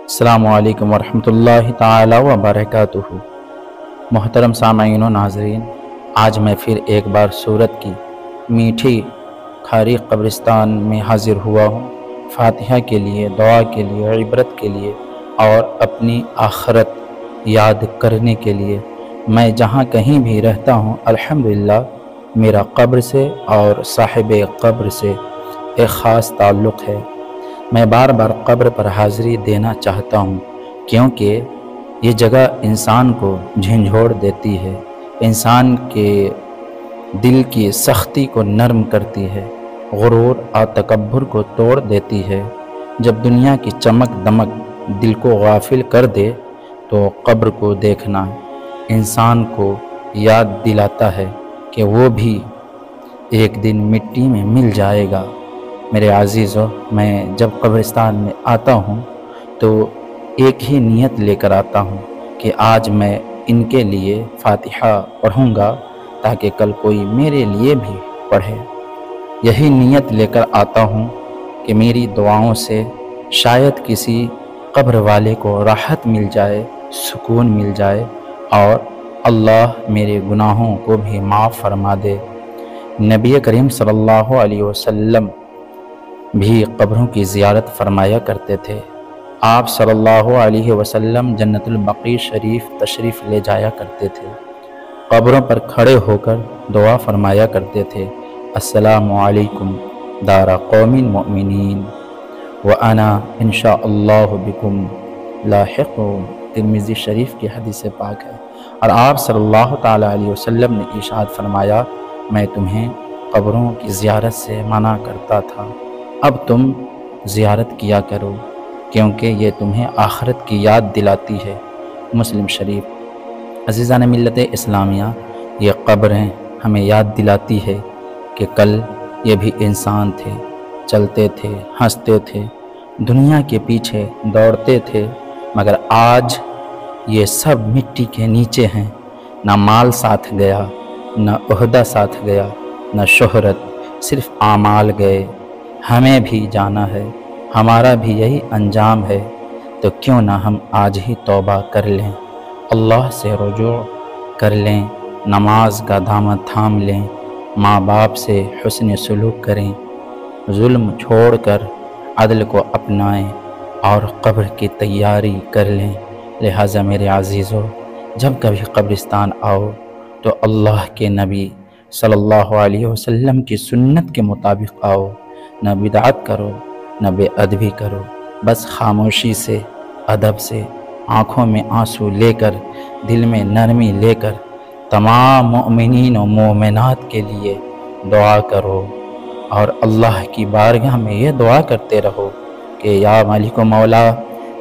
السلام علیکم ورحمۃ اللہ تعالی وبرکاتہ۔ محترم سامعین و ناظرین، آج میں پھر ایک بار سورت کی میٹھی کھاری قبرستان میں حاضر ہوا ہوں، فاتحہ کے لیے، دعا کے لیے، عبرت کے لیے اور اپنی آخرت یاد کرنے کے لیے۔ میں جہاں کہیں بھی رہتا ہوں الحمدللہ میرا قبر سے اور صاحب قبر سے ایک خاص تعلق ہے۔ میں بار بار قبر پر حاضری دینا چاہتا ہوں کیونکہ یہ جگہ انسان کو جھنجھوڑ دیتی ہے، انسان کے دل کی سختی کو نرم کرتی ہے، غرور اور تکبر کو توڑ دیتی ہے۔ جب دنیا کی چمک دمک دل کو غافل کر دے تو قبر کو دیکھنا انسان کو یاد دلاتا ہے کہ وہ بھی ایک دن مٹی میں مل جائے گا۔ میرے عزیزو، میں جب قبرستان میں آتا ہوں تو ایک ہی نیت لے کر آتا ہوں کہ آج میں ان کے لیے فاتحہ پڑھوں گا تاکہ کل کوئی میرے لیے بھی پڑھے۔ یہی نیت لے کر آتا ہوں کہ میری دعاؤں سے شاید کسی قبر والے کو راحت مل جائے، سکون مل جائے اور اللہ میرے گناہوں کو بھی معاف فرما دے۔ نبی کریم صلی اللہ علیہ وسلم بھی قبروں کی زیارت فرمایا کرتے تھے۔ آپ صلی اللہ علیہ وسلم جنت البقیع شریف تشریف لے جایا کرتے تھے، قبروں پر کھڑے ہو کر دعا فرمایا کرتے تھے، السلام علیکم دار قوم مؤمنین وانا انشاء اللہ بکم لاحق۔ ترمذی شریف کی حدیث پاک ہے۔ اور آپ صلی اللہ تعالیٰ علیہ وسلم نے ارشاد فرمایا، میں تمہیں قبروں کی زیارت سے منع کرتا تھا، اب تم زیارت کیا کرو کیونکہ یہ تمہیں آخرت کی یاد دلاتی ہے۔ مسلم شریف۔ عزیزان ملت اسلامیہ، یہ قبریں ہمیں یاد دلاتی ہے کہ کل یہ بھی انسان تھے، چلتے تھے، ہنستے تھے، دنیا کے پیچھے دوڑتے تھے، مگر آج یہ سب مٹی کے نیچے ہیں۔ نہ مال ساتھ گیا، نہ عہدہ ساتھ گیا، نہ شہرت، صرف اعمال گئے۔ ہمیں بھی جانا ہے، ہمارا بھی یہی انجام ہے، تو کیوں نہ ہم آج ہی توبہ کر لیں، اللہ سے رجوع کر لیں، نماز کا دامن تھام لیں، ماں باپ سے حسن سلوک کریں، ظلم چھوڑ کر عدل کو اپنائیں اور قبر کی تیاری کر لیں۔ لہٰذا میرے عزیزو، جب کبھی قبرستان آؤ تو اللہ کے نبی صلی اللہ علیہ وسلم کی سنت کے مطابق آؤ، نہ بدعت کرو، نہ بے ادبی کرو، بس خاموشی سے، ادب سے، آنکھوں میں آنسو لے کر، دل میں نرمی لے کر تمام مؤمنین و مومنات کے لیے دعا کرو اور اللہ کی بارگاہ میں یہ دعا کرتے رہو کہ یا مالک و مولا،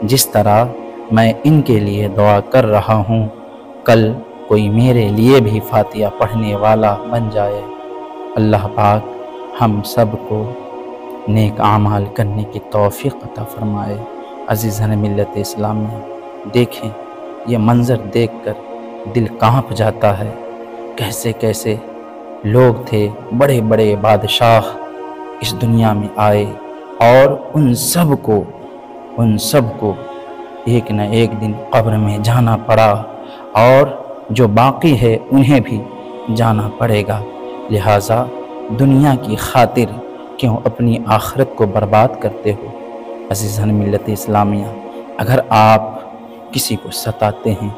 جس طرح میں ان کے لیے دعا کر رہا ہوں، کل کوئی میرے لیے بھی فاتحہ پڑھنے والا بن جائے۔ اللہ پاک ہم سب کو نیک اعمال کرنے کی توفیق عطا فرمائے۔ عزیزان ملت اسلامیہ، دیکھیں یہ منظر دیکھ کر دل کانپ جاتا ہے۔ کیسے کیسے لوگ تھے، بڑے بڑے بادشاہ اس دنیا میں آئے اور ان سب کو ایک نہ ایک دن قبر میں جانا پڑا، اور جو باقی ہے انہیں بھی جانا پڑے گا۔ لہٰذا دنیا کی خاطر کیوں اپنی آخرت کو برباد کرتے ہو؟ عزیزان ملت اسلامیہ، اگر آپ کسی کو ستاتے ہیں،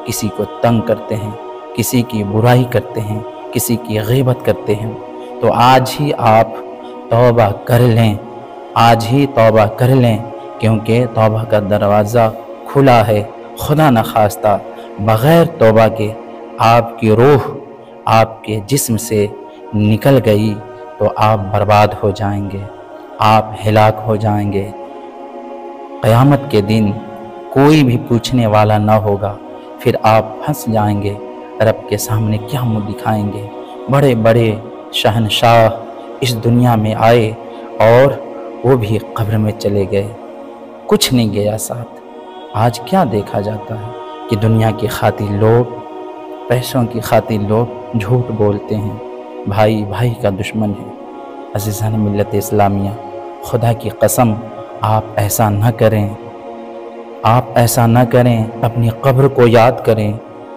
کسی کو تنگ کرتے ہیں، کسی کی برائی کرتے ہیں، کسی کی غیبت کرتے ہیں، تو آج ہی آپ توبہ کر لیں، آج ہی توبہ کر لیں، کیونکہ توبہ کا دروازہ کھلا ہے۔ خدا نخواستہ بغیر توبہ کے آپ کی روح آپ کے جسم سے نکل گئی تو آپ برباد ہو جائیں گے، آپ ہلاک ہو جائیں گے۔ قیامت کے دن کوئی بھی پوچھنے والا نہ ہوگا، پھر آپ پھنس جائیں گے، رب کے سامنے کیا منہ دکھائیں گے؟ بڑے بڑے شہنشاہ اس دنیا میں آئے اور وہ بھی قبر میں چلے گئے، کچھ نہیں گیا ساتھ۔ آج کیا دیکھا جاتا ہے کہ دنیا کی خاطر لوگ، پیسوں کی خاطر لوگ جھوٹ بولتے ہیں، بھائی بھائی کا دشمن ہے۔ عزیزان ملت اسلامیہ، خدا کی قسم آپ ایسا نہ کریں، آپ ایسا نہ کریں، اپنی قبر کو یاد کریں،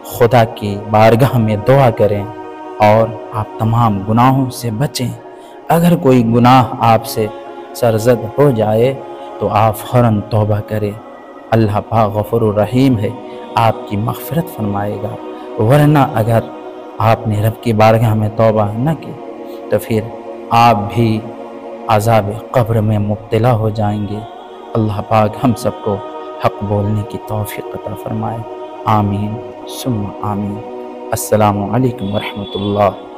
خدا کی بارگاہ میں دعا کریں اور آپ تمام گناہوں سے بچیں۔ اگر کوئی گناہ آپ سے سرزد ہو جائے تو آپ فوراً توبہ کریں، اللہ پاک غفور الرحیم ہے، آپ کی مغفرت فرمائے گا۔ ورنہ اگر آپ نے رب کی بارگاہ میں توبہ نہ کی تو پھر آپ بھی عذاب قبر میں مبتلا ہو جائیں گے۔ اللہ پاک ہم سب کو حق بولنے کی توفیق عطا فرمائے، آمین ثم آمین۔ السلام علیکم ورحمۃ اللہ۔